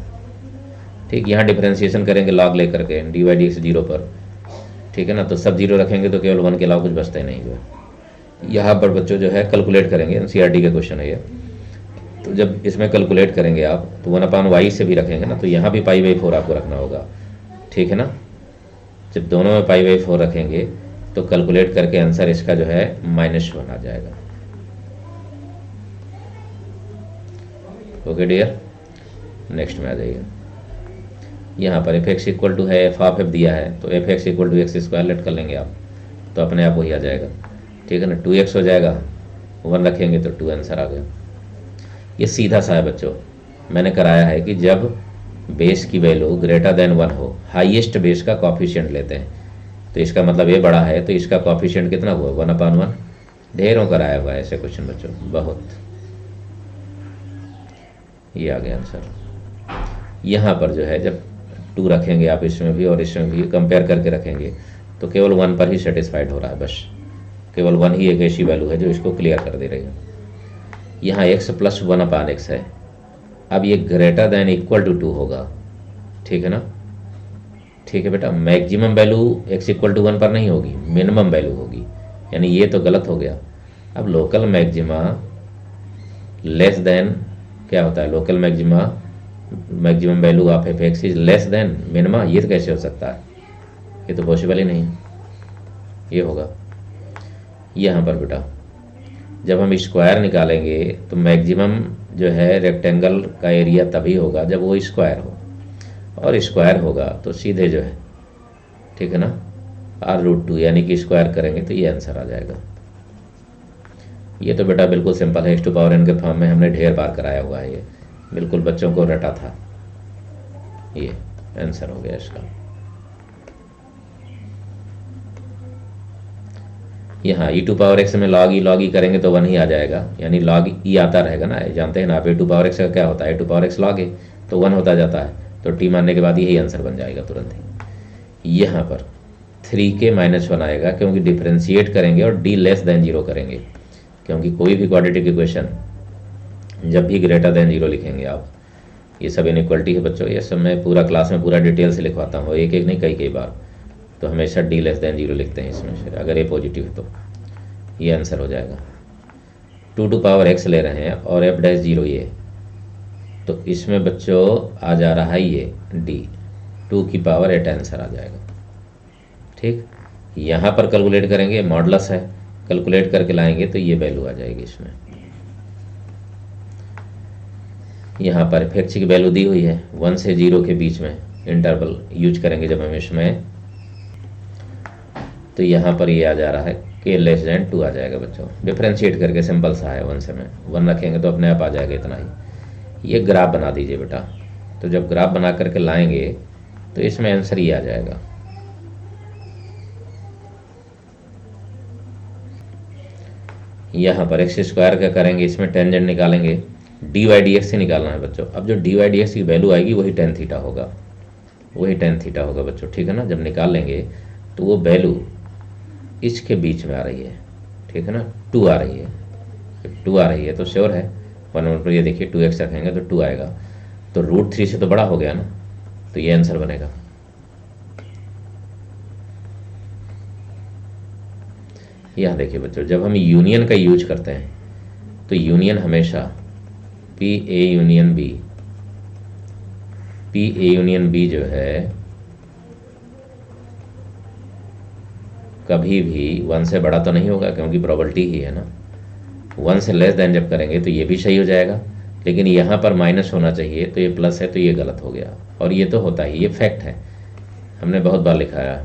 S1: ठीक, यहाँ डिफरेंशिएशन करेंगे log ले करके dy/dx 0 पर। ठीक है ना, तो सब 0 रखेंगे तो केवल 1 के अलावा कुछ बचता ही नहीं। जो यहाँ पर बच्चों जो है कैलकुलेट करेंगे, NCERT का क्वेश्चन है ये, तो जब इसमें कैलकुलेट करेंगे आप तो 1/y से भी रखेंगे ना, तो यहाँ भी π/4 आपको रखना होगा। ठीक है ना, जब दोनों में π/4 रखेंगे तो कैलकुलेट करके आंसर इसका जो है -1 आ जाएगा। ओके डियर, नेक्स्ट में आ जाइए। यहाँ पर f(x) = है f(f) दिया है, तो f(x) = x² लेट कर लेंगे आप, तो अपने आप वही आ जाएगा। ठीक है ना, 2x हो जाएगा, 1 रखेंगे तो 2 आंसर आ गया। ये सीधा सा है बच्चों, मैंने कराया है कि जब बेस की वैल्यू >1 हो, हाईएस्ट बेस का कॉफिशिएंट लेते हैं, तो इसका मतलब ये बड़ा है तो इसका कॉफिशिएंट कितना हुआ 1/1। ढेरों कराया हुआ है ऐसे क्वेश्चन बच्चों, बहुत। ये आ गया आंसर। यहाँ पर जो है जब 2 रखेंगे आप इसमें भी और इसमें भी कंपेयर करके रखेंगे, तो केवल 1 पर ही सेटिस्फाइड हो रहा है, बस केवल 1 ही एक ऐसी वैल्यू है जो इसको क्लियर कर दे रही है। यहाँ x प्लस 1/x है। अब ये ग्रेटर देन इक्वल टू 2 होगा, ठीक है ना। ठीक है बेटा, maximum value x equal to 1 पर नहीं होगी, मिनिमम वैल्यू होगी, यानी ये तो गलत हो गया। अब लोकल मैक्सिमा लेस देन क्या होता है, local maximum value of F x is less than minima, ये तो कैसे हो सकता है, ये तो पॉसिबल ही नहीं। ये होगा यहाँ पर बेटा, जब हम स्क्वायर निकालेंगे तो मैक्सिमम जो है रेक्टेंगल का एरिया तभी होगा जब वो स्क्वायर हो, और स्क्वायर होगा तो सीधे जो है, ठीक है ना, r√2 यानी कि स्क्वायर करेंगे तो ये आंसर आ जाएगा। ये तो बेटा बिल्कुल सिंपल है, x⁴n के फॉर्म में हमने ढेर बार कराया हुआ है, ये बिल्कुल बच्चों को रटा था, ये आंसर हो गया इसका। यहाँ e⁴x में log e करेंगे तो 1 ही आ जाएगा, यानी log e आता रहेगा ना, जानते हैं ना आप a⁴x का क्या होता है, a⁴x log a तो 1 होता जाता है, तो t मानने के बाद यही आंसर बन जाएगा तुरंत ही। यहाँ पर 3k-1 आएगा क्योंकि डिफ्रेंशिएट करेंगे और d लेस देन 0 करेंगे, क्योंकि कोई भी क्वाड्रेटिक इक्वेशन जब भी ग्रेटर देन 0 लिखेंगे आप, ये सब इनइक्वलिटी है बच्चों, ये सब मैं पूरा क्लास में पूरा डिटेल से लिखवाता हूँ, एक एक नहीं कई बार, तो हमेशा d लेस देन 0 लिखते हैं इसमें से, अगर ये पॉजिटिव है तो ये आंसर हो जाएगा। 2x ले रहे हैं और f'0 ये, तो इसमें बच्चों आ जा रहा है ये d, 2⁸ आंसर आ जाएगा। ठीक, यहाँ पर कैलकुलेट करेंगे, मॉडुलस है, कैलकुलेट करके लाएंगे तो ये वैल्यू आ जाएगी इसमें। यहाँ पर f की वैल्यू दी हुई है 1 से 0 के बीच में, इंटरवल यूज करेंगे जब हम इसमें, तो यहाँ पर ये आ जा रहा है k<2 आ जाएगा बच्चों, डिफ्रेंशिएट करके सिंपल सा है, 1 से में 1 रखेंगे तो अपने आप आ जाएगा इतना ही। ये ग्राफ बना दीजिए बेटा, तो जब ग्राफ बना करके लाएंगे तो इसमें आंसर ये आ जाएगा। यहाँ पर x² का करेंगे, इसमें टेंजेंट निकालेंगे, dy/dx से निकालना है बच्चों। अब जो dy/dx की वैल्यू आएगी वही tan थीटा होगा, वही tan थीटा होगा बच्चों, ठीक है ना। जब निकाल लेंगे तो वो वैल्यू इसके बीच में आ रही है, ठीक है ना, 2 आ रही है, 2 आ रही है तो श्योर है 1 पर, ये देखिए 2x रखेंगे तो 2 आएगा, तो √3 से तो बड़ा हो गया ना, तो ये आंसर बनेगा। यहाँ देखिए बच्चों, जब हम यूनियन का यूज करते हैं तो यूनियन हमेशा P A यूनियन B जो है कभी भी 1 से बड़ा तो नहीं होगा, क्योंकि प्रोबेबिलिटी ही है ना। 1 से लेस देन जब करेंगे तो ये भी सही हो जाएगा, लेकिन यहाँ पर माइनस होना चाहिए, तो ये प्लस है तो ये गलत हो गया, और ये तो होता ही, ये फैक्ट है, हमने बहुत बार लिखाया,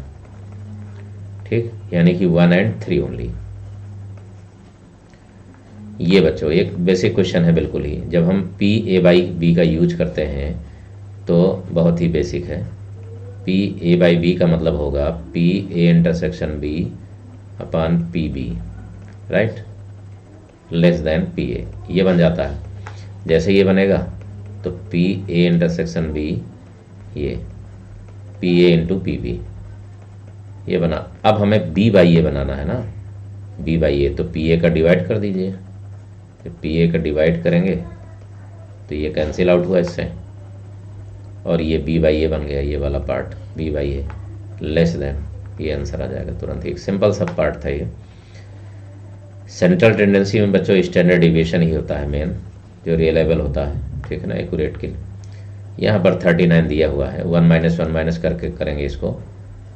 S1: ठीक, यानी कि 1 and 3 ओनली। ये बच्चों एक बेसिक क्वेश्चन है बिल्कुल ही, जब हम PA/B का यूज करते हैं तो बहुत ही बेसिक है। PA/B का मतलब होगा PA∩B/PB, right, less than PA, ये बन जाता है। जैसे ये बनेगा तो PA∩B, ये PA×PB, ये बना। अब हमें B/A बनाना है ना, B/A, तो PA का डिवाइड कर दीजिए, तो PA का डिवाइड करेंगे तो ये कैंसिल आउट हुआ इससे, और ये B/A बन गया, ये वाला पार्ट B/A लेस देन, ये आंसर आ जाएगा तुरंत ही। एक सिंपल सा पार्ट था ये। सेंट्रल टेंडेंसी में बच्चों स्टैंडर्ड डिविएशन ही होता है मेन, जो रियलेबल होता है, ठीक है ना, एक्यूरेट के लिए। यहाँ पर 39 दिया हुआ है, 1 - 1 करके करेंगे इसको,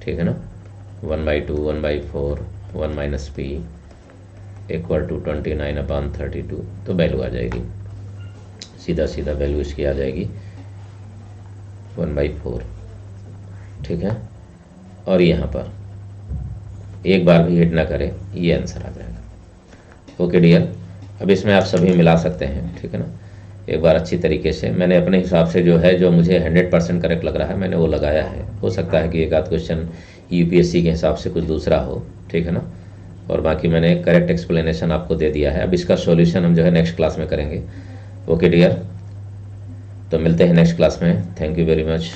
S1: ठीक है ना, 1/2, 1/4, 1 - P = 29/32, तो वैल्यू आ जाएगी, सीधा सीधा वैल्यू इसकी आ जाएगी 1/4, ठीक है। और यहाँ पर एक बार भी हिट ना करें, ये आंसर आ जाएगा। ओके डियर, अब इसमें आप सभी मिला सकते हैं, ठीक है ना, एक बार अच्छी तरीके से। मैंने अपने हिसाब से जो है, जो मुझे 100% करेक्ट लग रहा है, मैंने वो लगाया है। हो सकता है कि एक आध क्वेश्चन UPSC के हिसाब से कुछ दूसरा हो, ठीक है ना, और बाकी मैंने करेक्ट एक्सप्लेनेशन आपको दे दिया है। अब इसका सॉल्यूशन हम जो है नेक्स्ट क्लास में करेंगे। ओके डियर, तो मिलते हैं नेक्स्ट क्लास में। Thank you very much.